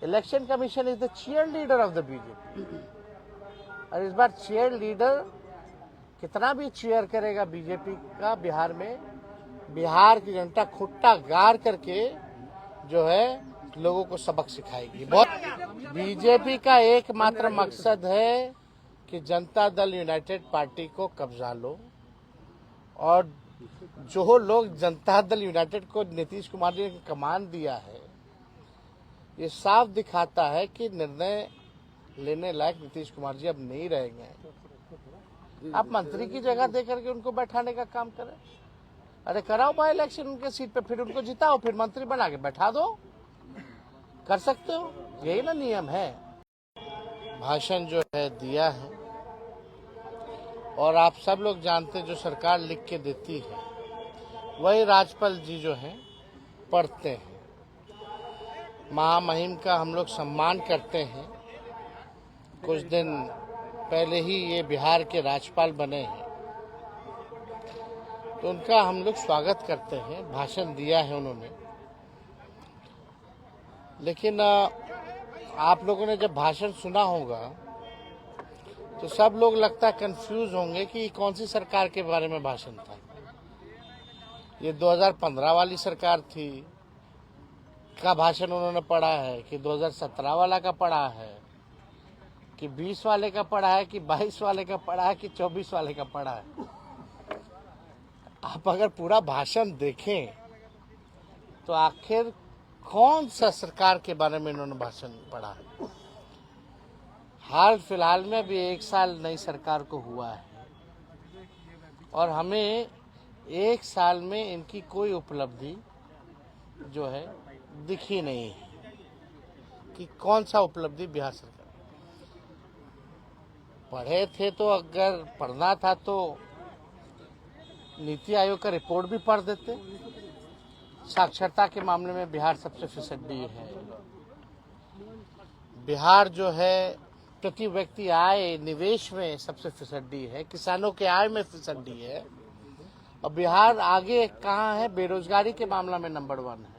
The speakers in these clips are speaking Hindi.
Election commission is the cheerleader of the BJP. और इस बार चीयर लीडर कितना भी चीयर करेगा बीजेपी का बिहार में, बिहार की जनता खुट्टा गाड़ करके जो है लोगों को सबक सिखाएगी। बहुत बीजेपी का एकमात्र मकसद है कि जनता दल यूनाइटेड पार्टी को कब्जा लो, और जो लोग जनता दल यूनाइटेड को नीतीश कुमार जी ने कमान दिया है, ये साफ दिखाता है कि निर्णय लेने लायक नीतीश कुमार जी अब नहीं रहेंगे। आप मंत्री की जगह देकर के उनको बैठाने का काम करें। अरे कराओ बाय इलेक्शन उनके सीट पे, फिर उनको जिताओ, फिर मंत्री बना के बैठा दो। कर सकते हो, यही ना नियम है। भाषण जो है दिया है, और आप सब लोग जानते हैं जो सरकार लिख के देती है वही राज्यपाल जी जो हैं पढ़ते हैं। महामहिम का हम लोग सम्मान करते हैं। कुछ दिन पहले ही ये बिहार के राज्यपाल बने हैं, तो उनका हम लोग स्वागत करते हैं। भाषण दिया है उन्होंने, लेकिन आप लोगों ने जब भाषण सुना होगा तो सब लोग लगता है कंफ्यूज होंगे कि कौन सी सरकार के बारे में भाषण था। ये 2015 वाली सरकार थी का भाषण उन्होंने पढ़ा है, कि 2017 वाला का पढ़ा है, कि 20 वाले का पढ़ा है, कि 22 वाले का पढ़ा है, कि 24 वाले का पढ़ा है। आप अगर पूरा भाषण देखें तो आखिर कौन सा सरकार के बारे में इन्होंने भाषण पढ़ा है। हाल फिलहाल में भी 1 साल नई सरकार को हुआ है, और हमें 1 साल में इनकी कोई उपलब्धि जो है दिखी नहीं है कि कौन सा उपलब्धि बिहार सरकार। पढ़े थे तो अगर पढ़ना था तो नीति आयोग का रिपोर्ट भी पढ़ देते। साक्षरता के मामले में बिहार सबसे फिसड्डी है। बिहार जो है प्रति व्यक्ति आय निवेश में सबसे फिसड्डी है, किसानों के आय में फिसड्डी है। और बिहार आगे कहाँ है? बेरोजगारी के मामला में नंबर 1 है,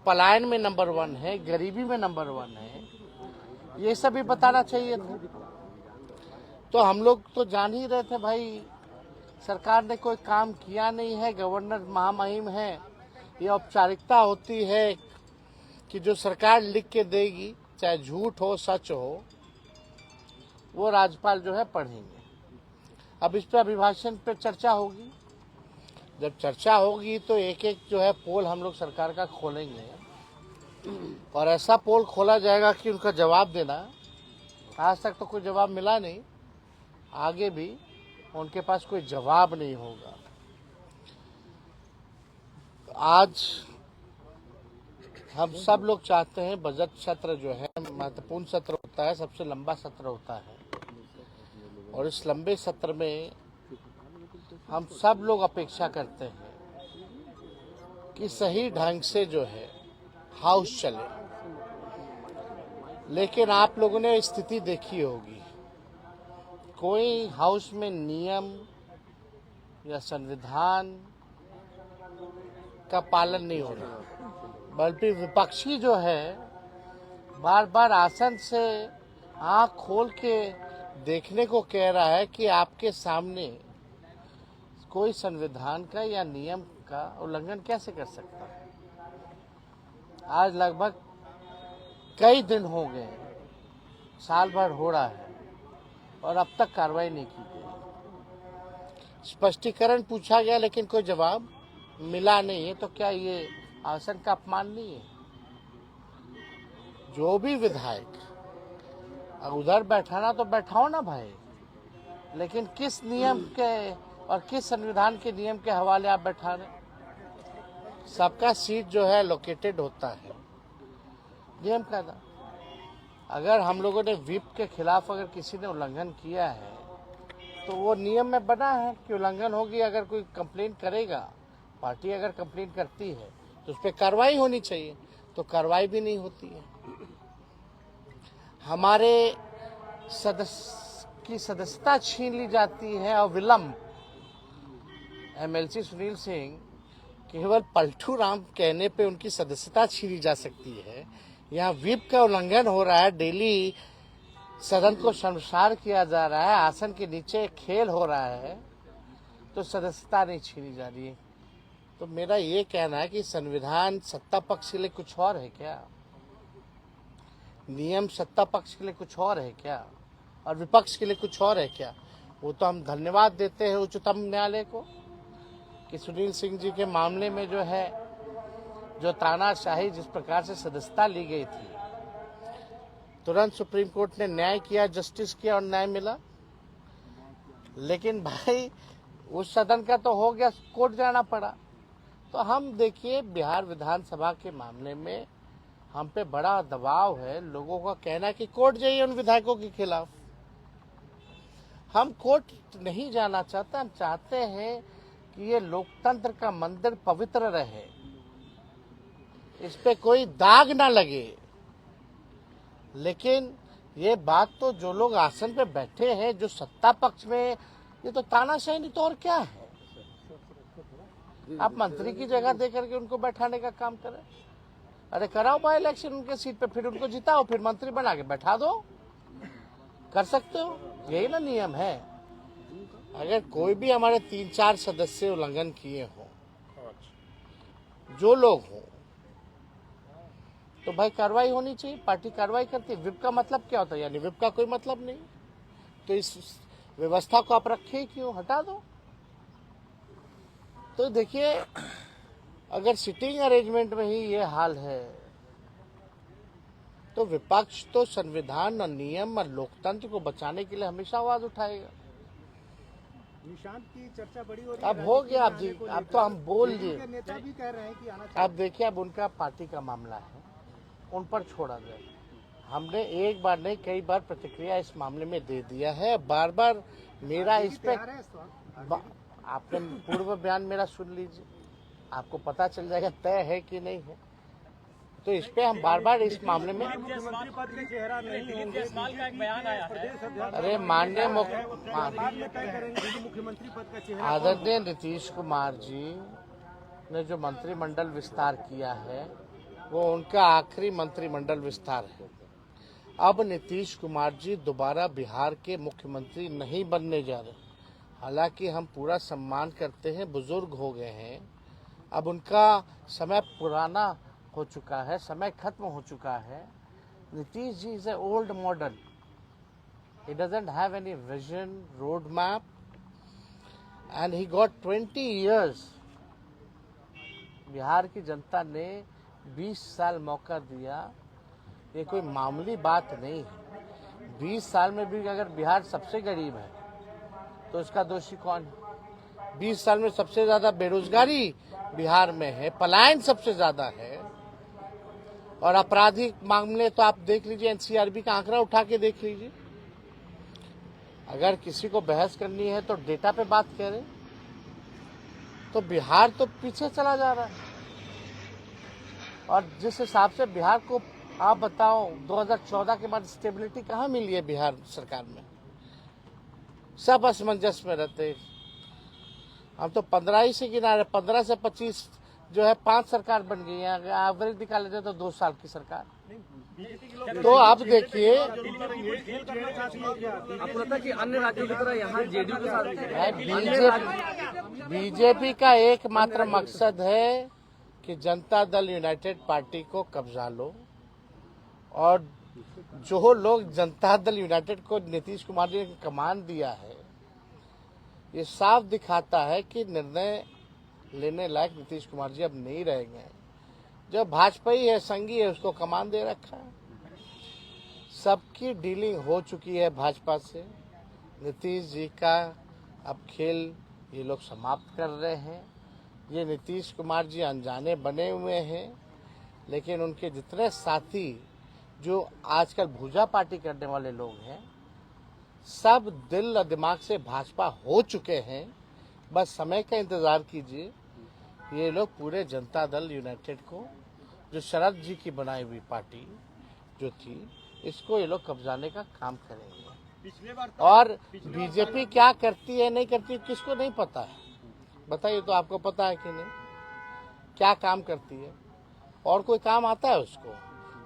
पलायन में नंबर 1 है, गरीबी में नंबर 1 है। ये सब भी बताना चाहिए था। तो हम लोग तो जान ही रहे थे भाई सरकार ने कोई काम किया नहीं है। गवर्नर महामहिम है, ये औपचारिकता होती है कि जो सरकार लिख के देगी, चाहे झूठ हो सच हो, वो राज्यपाल जो है पढ़ेंगे। अब इस पर अभिभाषण पे चर्चा होगी। जब चर्चा होगी तो एक एक जो है पोल हम लोग सरकार का खोलेंगे, और ऐसा पोल खोला जाएगा कि उनका जवाब देना। आज तक तो कोई जवाब मिला नहीं, आगे भी उनके पास कोई जवाब नहीं होगा। आज हम सब लोग चाहते हैं बजट सत्र जो है महत्वपूर्ण सत्र होता है, सबसे लंबा सत्र होता है, और इस लंबे सत्र में हम सब लोग अपेक्षा करते हैं कि सही ढंग से जो है हाउस चले। लेकिन आप लोगों ने स्थिति देखी होगी, कोई हाउस में नियम या संविधान का पालन नहीं हो रहा, बल्कि विपक्षी जो है बार बार आसन से आंख खोल के देखने को कह रहा है कि आपके सामने कोई संविधान का या नियम का उल्लंघन कैसे कर सकता है। आज लगभग कई दिन हो गए, साल भर हो रहा है, और अब तक कार्रवाई नहीं की गई। स्पष्टीकरण पूछा गया लेकिन कोई जवाब मिला नहीं है। तो क्या ये आसन का अपमान नहीं है? जो भी विधायक उधर बैठाना तो बैठाओ ना भाई, लेकिन किस नियम के और किस संविधान के नियम के हवाले आप बैठा रहे? सबका सीट जो है लोकेटेड होता है नियम का था। अगर हम लोगों ने व्हिप के खिलाफ अगर किसी ने उल्लंघन किया है तो वो नियम में बना है कि उल्लंघन होगी। अगर कोई कंप्लेंट करेगा, पार्टी अगर कंप्लेंट करती है तो उस पर कार्रवाई होनी चाहिए, तो कार्रवाई भी नहीं होती है। हमारे सदस्य की सदस्यता छीन ली जाती है और विलम्ब। एमएलसी सुनील सिंह केवल पलटू राम कहने पे उनकी सदस्यता छीनी जा सकती है, यहाँ व्हिप का उल्लंघन हो रहा है, डेली सदन को शर्मसार किया जा रहा है, आसन के नीचे खेल हो रहा है, तो सदस्यता नहीं छीनी जा रही है। तो मेरा ये कहना है कि संविधान सत्ता पक्ष के लिए कुछ और है क्या, नियम सत्ता पक्ष के लिए कुछ और है क्या, और विपक्ष के लिए कुछ और है क्या। वो तो हम धन्यवाद देते हैं उच्चतम न्यायालय को कि सुनील सिंह जी के मामले में जो है, जो तानाशाही जिस प्रकार से सदस्यता ली गई थी, तुरंत सुप्रीम कोर्ट ने न्याय किया, जस्टिस किया और न्याय मिला। लेकिन भाई उस सदन का तो हो गया, कोर्ट जाना पड़ा। तो हम देखिए, बिहार विधानसभा के मामले में हम पे बड़ा दबाव है, लोगों का कहना है कि कोर्ट जाइए उन विधायकों के खिलाफ। हम कोर्ट नहीं जाना चाहते, हम चाहते हैं कि ये लोकतंत्र का मंदिर पवित्र रहे, इस पे कोई दाग ना लगे। लेकिन ये बात तो जो लोग आसन पे बैठे हैं, जो सत्ता पक्ष में, ये तो तानाशाही नहीं तो और क्या है। आप मंत्री की जगह दे करके उनको बैठाने का काम करें। अरे कराओ बाय इलेक्शन उनके सीट पे, फिर उनको जिताओ, फिर मंत्री बना के बैठा दो, कर सकते हो, यही ना नियम है। अगर कोई भी हमारे 3-4 सदस्य उल्लंघन किए हो, जो लोग हो, तो भाई कार्रवाई होनी चाहिए, पार्टी कार्रवाई करती है। विप का मतलब क्या होता है, यानी विप का कोई मतलब नहीं, तो इस व्यवस्था को आप रखे क्यों, हटा दो। तो देखिए, अगर सिटिंग अरेंजमेंट में ही ये हाल है, तो विपक्ष तो संविधान और नियम और लोकतंत्र को बचाने के लिए हमेशा आवाज उठाएगा। निशांत की चर्चा बड़ी हो रही है। अब हो गया, आप जी, अब तो हम बोल दिए। नेता भी कह रहे हैं कि आना चाहिए। अब देखिए, अब उनका पार्टी का मामला है, उन पर छोड़ा जाए। हमने एक बार नहीं, कई बार प्रतिक्रिया इस मामले में दे दिया है। बार बार मेरा इस पे, आपने पूर्व बयान मेरा सुन लीजिए, आपको पता चल जाएगा तय है कि नहीं है। तो इस पे हम बार बार इस मामले में, मुख्यमंत्री पद के चेहरा नहीं होंगे, का एक बयान आया है। अरे माननीय मुख्यमंत्री पद का चेहरा आदरणीय नीतीश कुमार जी ने जो मंत्रिमंडल विस्तार किया है, वो उनका आखिरी मंत्रिमंडल विस्तार है। अब नीतीश कुमार जी दोबारा बिहार के मुख्यमंत्री नहीं बनने जा रहे। हालांकि हम पूरा सम्मान करते हैं, बुजुर्ग हो गए हैं, अब उनका समय पुराना हो चुका है, समय खत्म हो चुका है। Nitish ji is a old model, he doesn't have any vision, road map, and he got 20 years. Bihar की जनता ने 20 साल मौका दिया, ये कोई मामूली बात नहीं है। 20 साल में भी अगर बिहार सबसे गरीब है तो इसका दोषी कौन है। 20 साल में सबसे ज्यादा बेरोजगारी बिहार में है, पलायन सबसे ज्यादा है, और आपराधिक मामले तो आप देख लीजिए, एनसीआरबी का आंकड़ा उठा के देख लीजिए। अगर किसी को बहस करनी है तो डेटा पे बात करें, तो बिहार तो पीछे चला जा रहा है। और जिस हिसाब से बिहार को, आप बताओ 2014 के बाद स्टेबिलिटी कहाँ मिली है बिहार सरकार में, सब असमंजस में रहते। हम तो 15 ही से गिना, 15 से 25 जो है 5 सरकार बन गई है, एवरेज निकाले जाए तो 2 साल की सरकार। तो आप देखिए, अन्य राज्यों की तरह यहाँ जेडीयू के साथ बीजेपी का एकमात्र मकसद है कि जनता दल यूनाइटेड पार्टी को कब्जा लो, और जो लोग जनता दल यूनाइटेड को नीतीश कुमार जी ने कमान दिया है, ये साफ दिखाता है कि निर्णय लेने लायक नीतीश कुमार जी अब नहीं रहेंगे। जो भाजपा ही है, संगी है, उसको कमान दे रखा है। सबकी डीलिंग हो चुकी है भाजपा से। नीतीश जी का अब खेल ये लोग समाप्त कर रहे हैं। ये नीतीश कुमार जी अनजाने बने हुए हैं, लेकिन उनके जितने साथी जो आजकल भुजा पार्टी करने वाले लोग हैं, सब दिल और दिमाग से भाजपा हो चुके हैं। बस समय का इंतजार कीजिए, ये लोग पूरे जनता दल यूनाइटेड को, जो शरद जी की बनाई हुई पार्टी जो थी, इसको ये लोग कब्जाने का काम करेंगे। और बीजेपी क्या करती है नहीं करती किसको नहीं पता है, बताइए तो आपको पता है कि नहीं क्या काम करती है, और कोई काम आता है उसको।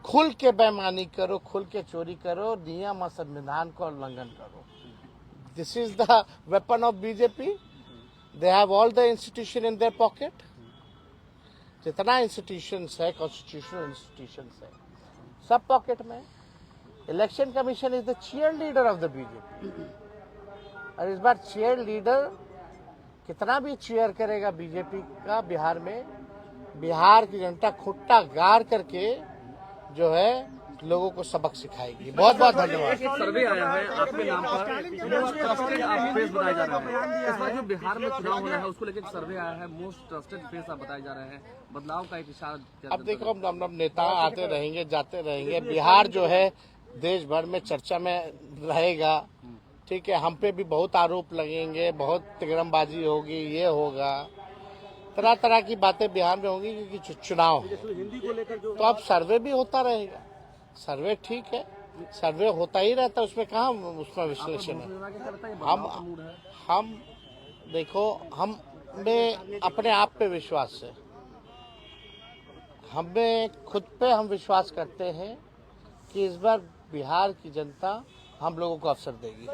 खुल के बेईमानी करो, खुल के चोरी करो, नियम और संविधान का उल्लंघन करो। This is the weapon of BJP. They have all the institution in their pocket. जितना इंस्टीट्यूशंस है, कॉन्स्टिट्यूशनल इंस्टीट्यूशंस है, सब पॉकेट में। Election commission is the cheerleader of the BJP. और इस बार चीयर लीडर कितना भी चीयर करेगा बीजेपी का बिहार में, बिहार की जनता खुट्टा गाड़ करके जो है लोगों को सबक सिखाएगी। बहुत बहुत धन्यवाद। एक सर्वे आया है आपके नाम पर, मोस्ट ट्रस्टेड आप फेस बताए जा रहे हैं। इस बार जो बिहार में चुनाव होना है उसको लेकर एक सर्वे आया है, मोस्ट ट्रस्टेड फेस आप बताए जा रहे हैं। बदलाव का एक इशारा। अब देखो, हम नेता आते रहेंगे, जाते रहेंगे। बिहार जो है देश भर में चर्चा में रहेगा। ठीक है, हम पे भी बहुत आरोप लगेंगे, बहुत तिगड़मबाजी होगी, ये होगा, तरह तरह की बातें बिहार में होंगी क्योंकि चुनाव है। तो अब सर्वे भी होता रहेगा। सर्वे ठीक है, सर्वे होता ही रहता है, उसमें कहाँ उसमें विश्लेषण है। हम देखो, हमें अपने आप पे विश्वास है, हमें खुद पे हम विश्वास करते हैं कि इस बार बिहार की जनता हम लोगों को अवसर देगी।